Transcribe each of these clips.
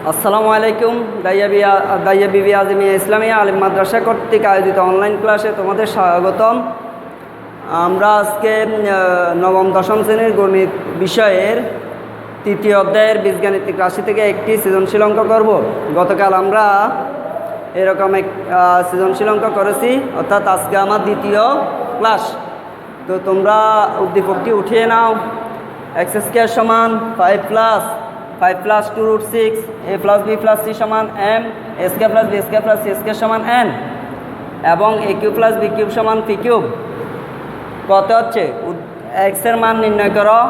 আসসালামু আলাইকুম। দাইয়া বিবি আজমিয়া ইসলামিয়া আলিম মাদ্রাসা কর্তৃক আয়োজিত অনলাইন ক্লাসে তোমাদের স্বাগতম। আমরা আজকে নবম দশম শ্রেণীর গণিত বিষয়ের তৃতীয় অধ্যায়ের বীজগাণিতিক রাশি থেকে একটি সৃজনশীল অঙ্ক করব। গতকাল আমরা এরকম এক সৃজনশীল অঙ্ক করেছি, অর্থাৎ আজকে আমার দ্বিতীয় ক্লাস। তো তোমরা উদ্দীপকটি উঠিয়ে নাও। এক্স স্কয়ার সমান 5 plus 2 root 6 a plus b plus c সমান m, a square plus b square plus c square সমান n, এবং a cube plus b cube সমান পি কিউব। কত হচ্ছে এক্স এর মান নির্ণয় করো।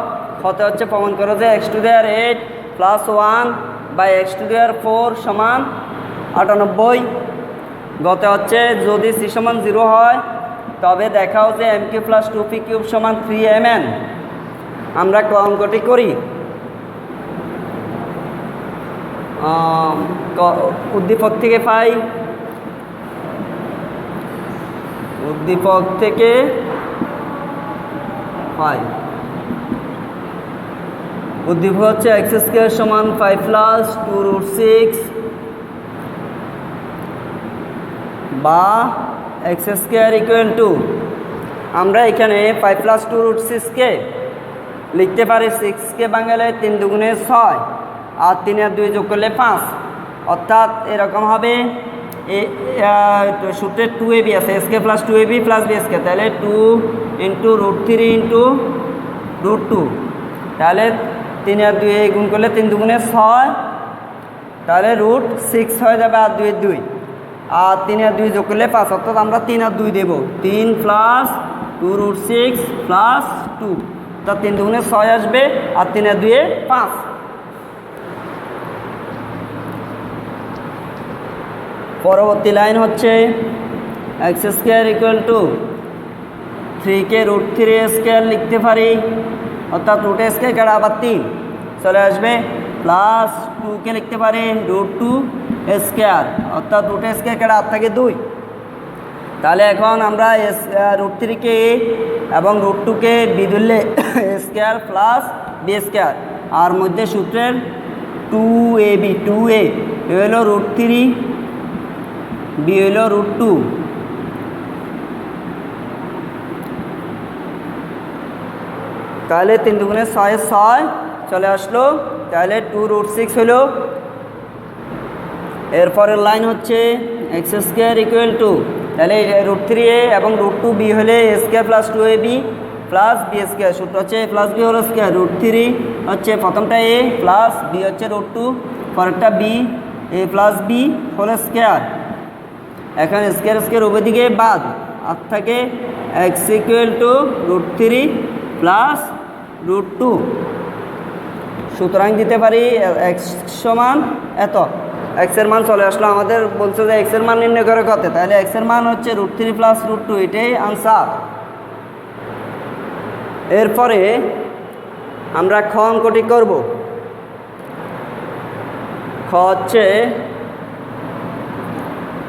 কত হচ্ছে প্রমাণ করো যে x to the power 8 plus 1 by x to the power 4 সমান 98। গত হচ্ছে যদি সি সমান 0 হয় তবে দেখাও যে m cube plus 2p cube সমান 3mn। আমরা অঙ্কটি করি। উদ্দীপক থেকে পাই, উদ্দীপক থেকে উদ্দীপক হচ্ছে এক্স স্কয়ার সমান 5 প্লাস 2 রুট 6 বা এক্স স্কয়ার ইকুয়াল টু, আমরা এখানে 5 প্লাস 2 রুট 6কে লিখতে পারি 6কে বাঙালে 3 দুগুণে 6 আর 3 আর 2 যোগ করলে 5, অর্থাৎ এরকম হবে। সূত্রে 2ab আছে, এসকে প্লাস 2ab প্লাস বি এসকে, তাহলে 2 ইন্টু রুট 3 ইন্টু রুট 2, তাহলে 3 আর 2 গুণ করলে 3 দুগুণে 6, তাহলে রুট 6 হয়ে যাবে আর 2 এর 2, আর 3 আর 2 যোগ করলে 5, অর্থাৎ আমরা 3 আর 2 দেবো। 3 প্লাস 2 রুট 6 প্লাস 2, অর্থাৎ 3 দুগুণে 6 আসবে আর 3 আর 2 5। পরবর্তী লাইন হচ্ছে এক্স স্কয়ার ইকুয়াল টু 3কে রুট 3 স্কয়ার লিখতে পারি, অর্থাৎ রুট স্কয়ার কাটা আবার 3 চলে আসবে, প্লাস 2কে লিখতে পারি রুট 2 স্কয়ার, অর্থাৎ রুট স্কয়ার কাটা 8 থাকে 2। তাহলে এখন আমরা রুট 3কে এবং রুট 2কে বি ধরলে স্কয়ার প্লাস বি স্কয়ার, আর মধ্যে সূত্রের 2ab 2a হলো রুট 3 বি হইল রুট 2, তাহলে 3 দুগুণে 6 চলে আসলো, তাহলে 2 রুট 6 হইল। এরপরের লাইন হচ্ছে এক্স স্কয়ার ইকুয়াল টু, তাহলে রুট 3a এবং রুট 2b হলে a square plus 2ab plus b square, সূত্র হচ্ছে a plus b whole square, root 3 হচ্ছে প্রথমটা a প্লাস b হচ্ছে রুট 2, পরেরটা b, a plus b whole square. এখন স্কয়ার স্কয়ার উভয় দিকে বাদ, আর থাকে x equal to root 3 plus root 2, সুতরাং দিতে পারি এক্স সমান এত। এক্সের মান চলে আসলো, আমাদের বলছে যে এক্সের মান নির্ণয় করে কত, তাহলে এক্সের মান হচ্ছে রুট 3 প্লাস রুট 2, এটাই আনসার। এরপরে আমরা খ অঙ্কটি করব। খ হচ্ছে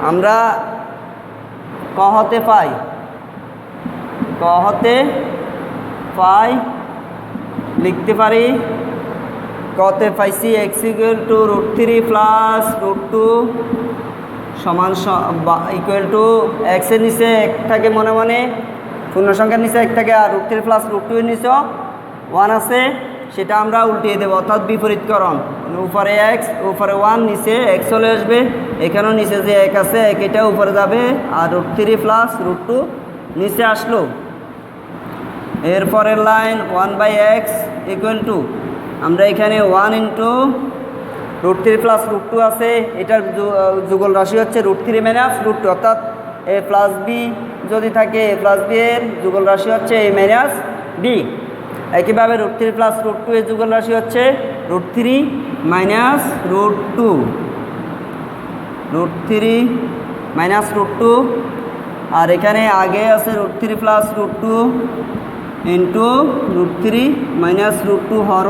আমরা ক হতে পাই লিখতে পারি, কতে পাইছি x equal to root 3 plus root 2 সমান ইকুয়াল টু, এক্সের নিচে 1 থাকে মনে মনে, পূর্ণ সংখ্যার নিচে 1 থাকে, আর রুট 3 প্লাস রুট 2 এর নিচে 1 আছে, সেটা আমরা উল্টিয়ে দেবো, অর্থাৎ বিপরীতকরণ। উপরে এক্স উপরে 1 নিচে এক্স চলে আসবে, এখানেও নিচে যে 1 আছে 1 এটা উপরে যাবে, আর রুট 3 প্লাস রুট 2 নিচে আসলো। এরপরের line 1 by x equal to, আমরা এখানে 1 ইন্টু রুট 3 প্লাস রুট 2 আছে, এটার যুগল রাশি হচ্ছে রুট 3 মাইনাস রুট 2, অর্থাৎ এ প্লাস বি যদি থাকে এ প্লাস বি এর যুগল রাশি হচ্ছে এ মাইনাস বি। একইভাবে রুট 3 প্লাস রুট 2 এর যুগল রাশি হচ্ছে root 3 minus root 2, root 3 minus root 2, আর এখানে আগে আছে root 3 plus root 2 into root 3 minus root 2 হর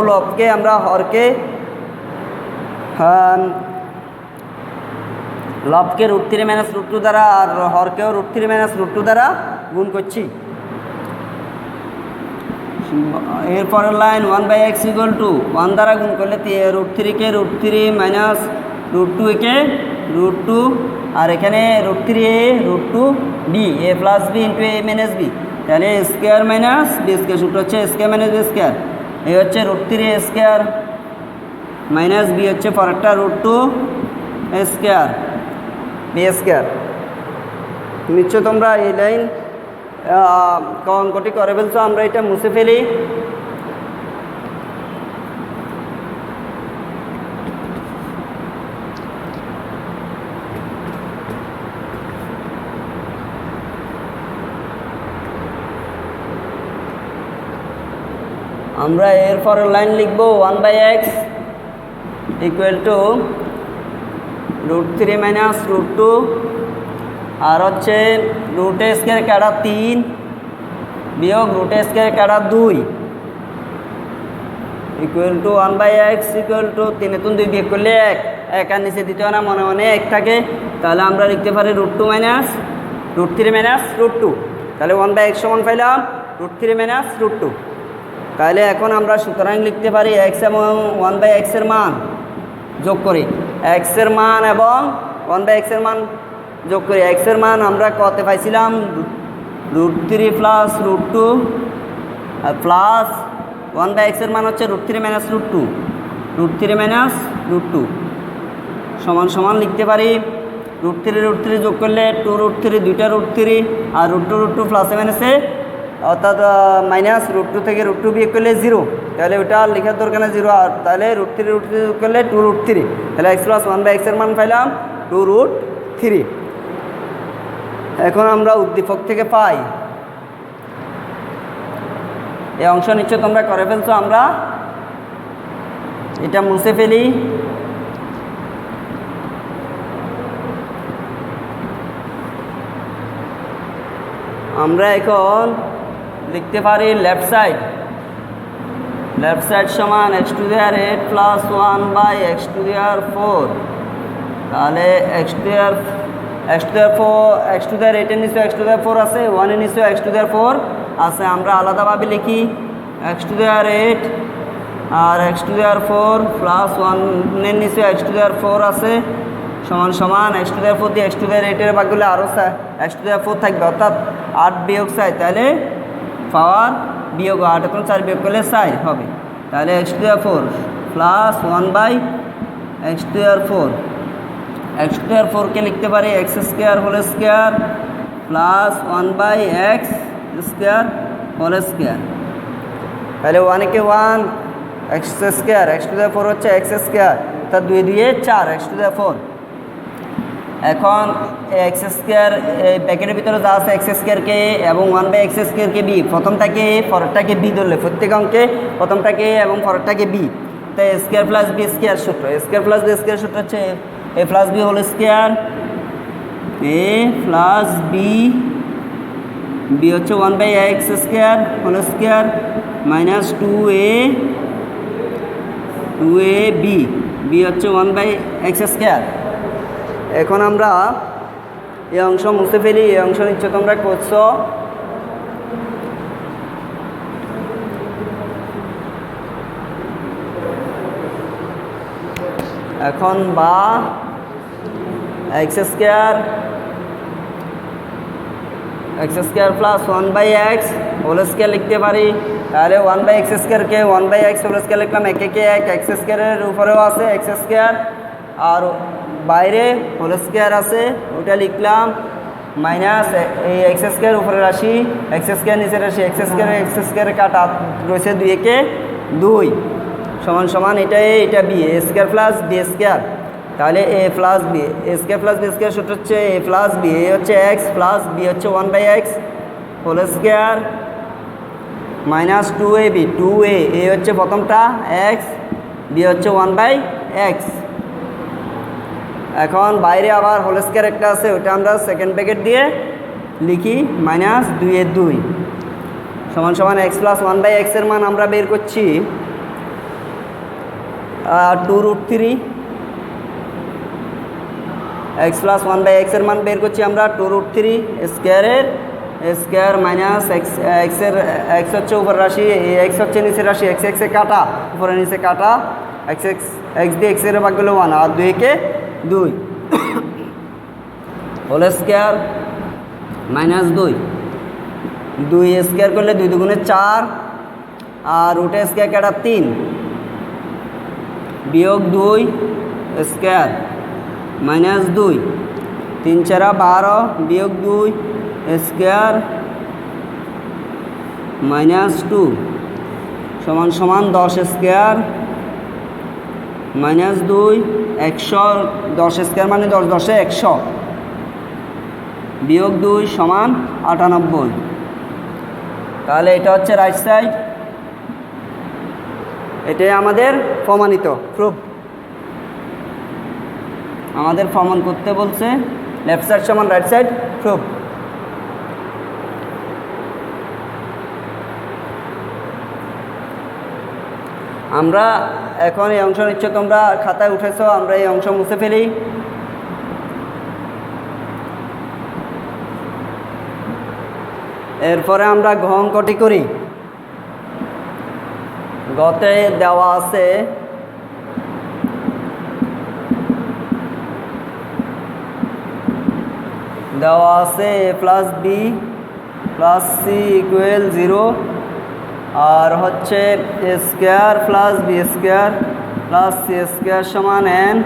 লবকে আমরা হরকে লবকে রুট 3 মাইনাস রুট 2 দ্বারা আর হরকেও রুট 3 মাইনাস রুট 2 দ্বারা গুণ করছি। এরপরের লাইন 1/x ইকুয়াল টু 1 দ্বারা গুণ করলে √3 √3 মাইনাস √2 কে √2, আর এখানে √3a √2b a plus b into a minus b, তাহলে a square minus b square, সূত্র হচ্ছে a square minus b square. A হচ্ছে √3a স্কোয়ার মাইনাস b হচ্ছে পরেরটা √2a স্কোয়ার b স্কোয়ার। নিশ্চয় তোমরা এই লাইন অঙ্কটি করে ফেলছো, আমরা এটা মুছে ফেলি। আমরা এরপরের লাইন লিখব 1/x ইকুয়াল টু √3 মাইনাস √2, আর হচ্ছে √a স্কোয়ার কাটা 3 বিয়োগ √a স্কোয়ার কাটা 2 equal to 1/x equal to 3 2 বিয়োগ করলে 1 আর নিচে দিতে হয় না, মনে মনে 1 থাকে, তাহলে আমরা লিখতে পারি √2 মাইনাস √3 মাইনাস √2, তাহলে 1/x সমান পাইলাম √3 মাইনাস √2। তাহলে এখন আমরা সুতরাং লিখতে পারি x এবং 1/x এর মান যোগ করি, x এর মান এবং 1/x এর মান যোগ করি। x এর মান আমরা কত পাইছিলাম, √3 প্লাস √2 আর প্লাস 1/x এর মান হচ্ছে √3 মাইনাস √2 মাইনাস √2 সমান সমান লিখতে পারি √3 যোগ করলে 2√3 দুইটা √3 আর √2 প্লাসে মাইনাসে, অর্থাৎ মাইনাস √2 থেকে √2 বিয়োগ করলে 0, তাহলে ওটা লেখার দরকার না 0, আর তাহলে √3 যোগ করলে 2√3, তাহলে x প্লাস 1/x এর মান পাইলাম 2√3। এখন আমরা উদ্দীপক থেকে পাই এই অংশ নিশ্চয় তোমরা করে ফেলছো, আমরা এটা মুছে ফেলি। আমরা এখন লিখতে পারি লেফট সাইড সমান x⁴ প্লাস 1/x⁴, তাহলে x⁴ এর নিচে x⁴ আছে, 1 এর নিচে x⁴ আছে, আমরা আলাদাভাবে লিখি x⁴ আর x⁴ প্লাস 1 এর নিচে x⁴ আছে সমান সমান x⁴ দিয়ে x⁴ এর ভাগ করলে আরও x⁴ থাকবে, অর্থাৎ 8 বিয়োগ 4, তাহলে পাওয়ার বিয়োগ 8 এখন 4 বিয়োগ করলে 4 হবে, তাহলে x⁴ প্লাস 1/x⁴, x⁴ কে লিখতে পারি x² whole square plus 1/x² whole square, তাহলে 1 কে 1 x², x⁴ হচ্ছে x², তা 2 দিয়ে 4 x⁴। এখন x² এই প্যাকেটের ভিতরে যা আছে x² কে এবং 1/x² কে বি, প্রথমটাকে a পরেরটাকে b ধরলে প্রত্যেক অঙ্কে প্রথমটাকে a এবং পরেরটাকে b, তাই a² প্লাস b স্কোয়ার সূত্র, a² প্লাস b স্কোয়ার সূত্র হচ্ছে a plus b whole square, a plus b, b হচ্ছে 1/x² whole square minus 2ab, b হচ্ছে 1/x²। এখন আমরা এই অংশ মুছে ফেলি, এই অংশ নিশ্চয় তোমরা করছো। এখন বা x² plus 1/x whole square লিখতে পারি, তাহলে 1/x² কে 1/x হোল স্কোয়ার লিখলাম, একে 1 x² এর উপরেও আছে x², আর বাইরে হোল স্কোয়ার আছে ওটা লিখলাম, মাইনাস এই x² উপরে রাশি x² নিচে রাশি x² কাটা রয়েছে 2 কে 2 সমান সমান এটা b a² প্লাস b², তাহলে a plus b, a² plus b² সূত্র হচ্ছে a প্লাস b, a হচ্ছে x প্লাস b হচ্ছে 1/x whole square minus 2ab, 2a, a হচ্ছে প্রথমটা x, b হচ্ছে 1/x। এখন বাইরে আবার হোল স্কোয়ার একটা আছে, ওটা আমরা সেকেন্ড ব্র্যাকেট দিয়ে লিখি মাইনাস 2 সমান সমান x প্লাস 1/x এর মান আমরা বের করছি 2√3, x প্লাস 1/x এর মান বের করছি আমরা 2√3 স্কোয়ারের স্কোয়ার মাইনাস এক্স হচ্ছে উপর রাশি, এক্স হচ্ছে নিচের রাশি, এক্স এক্সে কাটা, উপরে নিচে কাটা, এক্স দিয়ে এক্সের ভাগ গেলে 1 আর 2 কে 2 হোল স্কোয়ার মাইনাস 2 স্কোয়ার করলে 2 দুগুণে 4 আর রুটে স্কোয়ার কাটা 3 বিয়োগ 2 স্কোয়ার মাইনাস 2 3 4 12 বিয়োগ 2 স্কোয়ার মাইনাস 2 সমান সমান 10 স্কোয়ার মাইনাস 2 100 10 স্কোয়ার মানে 10 10 100 বিয়োগ 2 সমান 98। তাহলে এটা হচ্ছে রাইট সাইড, এটাই আমাদের প্রমাণিত প্রুফ। আমাদের প্রমাণ করতে বলছে লেফট সাইড সমান রাইট সাইড প্রুফ। আমরা এখন এই অংশ নিশ্চয় তোমরা খাতায় উঠেছো, আমরা এই অংশ মুছে ফেলি। এরপরে আমরা ঘ অঙ্কটি করি। গতে দেওয়া আছে a plus b plus c equal 0 আর হচ্ছে a square plus b square plus c square সমান n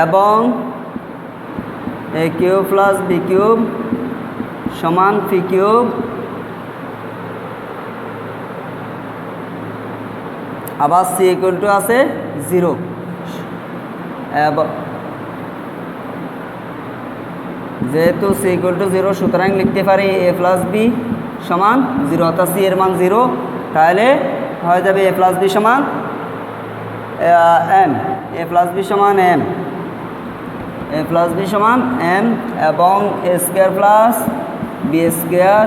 এবং a cube plus b cube সমান পি কিউব, আবার সি ইকুয়াল টু আছে 0 এবং যেহেতু সি ইকুয়াল টু 0 সুতরাং লিখতে পারি এ প্লাস বি সমান 0, অর্থাৎ সি এর মান 0, তাহলে হয়ে যাবে এ প্লাস বি সমান এম, এ প্লাস বি সমান এম, এ প্লাস বি সমান এম এবং এ স্কোয়ার প্লাস বি স্কোয়ার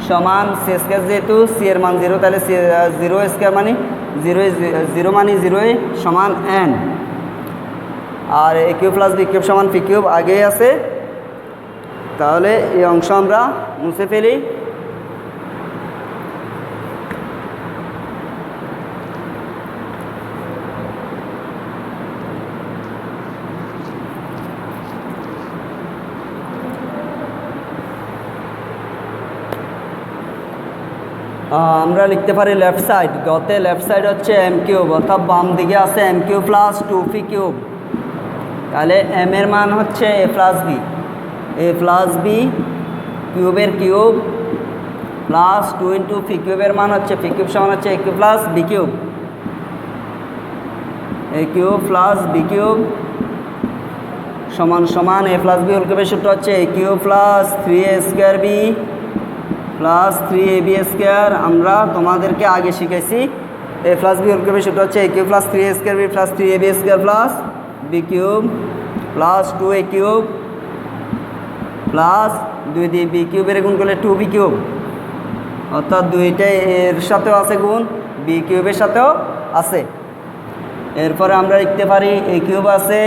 সমান সি স্কোয়ার, যেহেতু সি এর মান 0 তাহলে সি 0 স্কোয়ার মানে 0 মানে 0 সমান এন, আর এ কিউব প্লাস বি কিউব সমান পি কিউব আগেই আছে। তাহলে এই অংশ আমরা মুছে ফেলি। আমরা লিখতে পারি লেফট সাইড, গতে লেফট সাইড হচ্ছে এম কিউব, অর্থাৎ বাম দিকে আছে এম কিউব প্লাস 2 কিউব। তাহলে এম এর মান হচ্ছে a plus b, a plus b কিউবের কিউব প্লাস 2 ইন্টু পি কিউবের মান হচ্ছে পি কিউব সমান হচ্ছে a cube plus b cube, a cube plus b cube সমান সমান এ প্লাস বি হোল কিউবের সূত্র হচ্ছে a cube plus 3a square b plus 3ab square. আমরা তোমাদেরকে আগে শিখেছি এ প্লাস বি হোল কিউবের সূত্র হচ্ছে a cube plus 3a square b plus 3ab square plus b cube plus 2a cube plus 2 দিয়ে বি কিউবের গুণ করলে 2b কিউব, অর্থাৎ 2টা এর সাথেও আছে গুণ, বি কিউবের সাথেও আছে। এরপরে আমরা লিখতে পারি এ কিউব আছে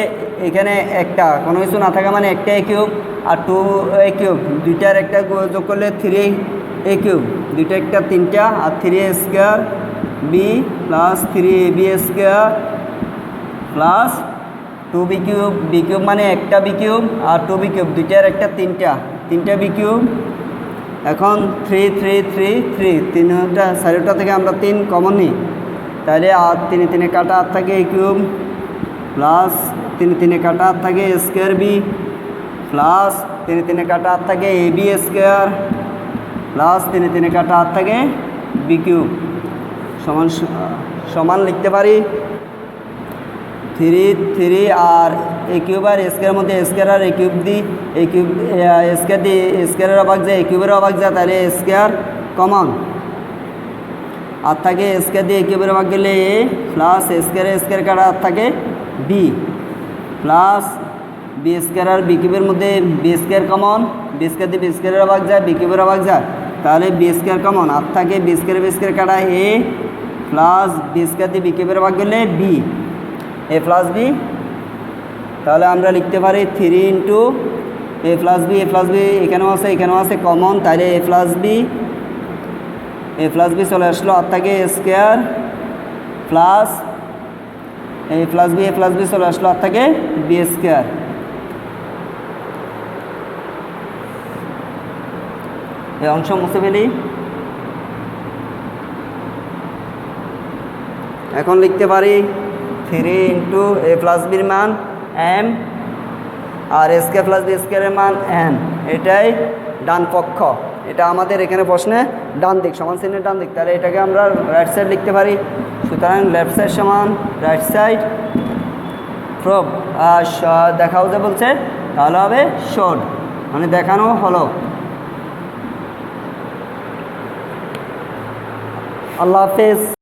এখানে একটা, কোনো কিছু না থাকা মানে একটা এ কিউব আর 2a কিউব, দুইটার একটা যোগ করলে 3a কিউব, দুইটা একটা 3টা আর 3a square b plus 3ab square plus 2b cube, b cube মানে একটা বি কিউব আর 2b কিউব, দুইটার একটা 3টা বি কিউব। এখন 3 3 3 3 তিনটা চারটা থেকে আমরা 3 কমন নিই, তাহলে আর 3 3 কাটা আর থাকে এ কিউব প্লাস 3 3 কাটা আর থাকে স্কোয়ার বি প্লাস 3 3 কাটা আর থাকে এ বি স্কোয়ার প্লাস 3 3 কাটা আর থাকে বি কিউব সমান সমান লিখতে পারি 3 3 আর এ কিউব আর স্কোয়ারের মধ্যে স্কোয়ার আর এ কিউব দিই, এ কিউব স্কোয়ার দিয়ে স্কোয়ারের অবাক যায়, এ কিউবের অবাক যায়, তাহলে স্কোয়ার কমন আর থাকে স্কোয়ার দিয়ে এ কিউবের অবাক গেলে এ প্লাস স্কোয়ার কাটা আর থাকে বি প্লাস বি স্কোয়ার আর বি কিউবের মধ্যে b square common, b square দিয়ে বি স্কোয়ারের অবাক যায়, বি কিউবের অবাক যায়, তাহলে বি স্কোয়ার কমন আর থাকে বি স্কোয়ার কাটা এ প্লাস বি স্কোয়ার দিয়ে বি কিউবের অবাক গেলে বি এ প্লাস বি। তাহলে আমরা লিখতে পারি 3 ইন্টু এ প্লাস বি এখানেও আছে কমন, তাহলে এ প্লাস বি চলে আসলো, আর থাকে এ স্কোয়ার প্লাস এ প্লাস বি চলে আসলো, আর থাকে বি স্কোয়ার। এই অংশ মুছে ফেলি। এখন লিখতে পারি 3 ইন্টু এ প্লাস বির মান এম আর এ স্কোয়ার প্লাস বি স্কোয়ারের মান এন। এটাই ডান পক্ষ, এটা আমাদের এখানে প্রশ্নে ডান দিক, সমান চিহ্নের ডান দিক, তাহলে এটাকে আমরা রাইট সাইড লিখতে পারি। সুতরাং লেফট সাইড সমান রাইট সাইড প্রব দেখাও যে বলছে, তাহলে হবে শোড, মানে দেখানো হলো। আল্লাহ হাফেজ।